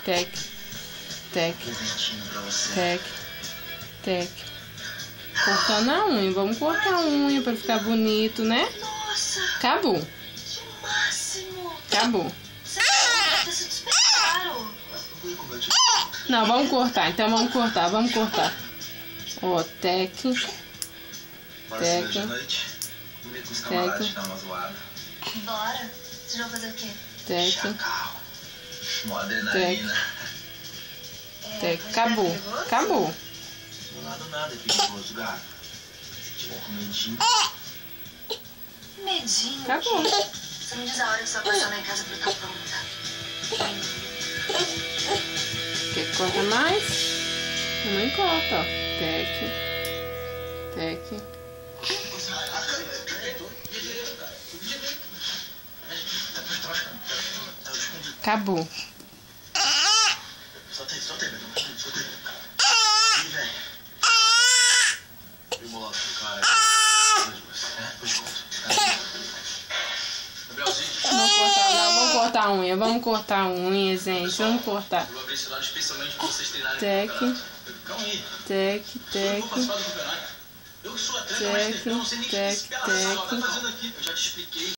tec, tec, tec, tec. Cortando a unha. Vamos cortar a unha pra ficar bonito, né? Nossa! Acabou. Que máximo! Acabou. Você despertaram. Não, vamos cortar. Então vamos cortar. Vamos cortar. Ó, tec, tec, tec, Bora. Vocês vão fazer o quê? tec, Adrenalina. tec. Mas Acabou. é perigoso? Acabou. Nada é perigoso, gato. Se tiver com medinho. Medinho. Acabou. Você me diz a hora que você vai passar lá em casa pra eu estar pronta. Quer que corta mais? Não corta, ó. Tec, tec. Acabou. Solta aí. Vamos cortar, não, vamos cortar a unha. Vamos cortar a unha, gente. Vamos cortar. Vou abrir esse lado especialmente pra vocês treinarem. Tec, Calma aí. tec, Eu vou tec, participar do campeonato. Eu que sou atleta, mas eu não sei nem o que tec, esse cara só tá tec. fazendo aqui. Eu já te expliquei.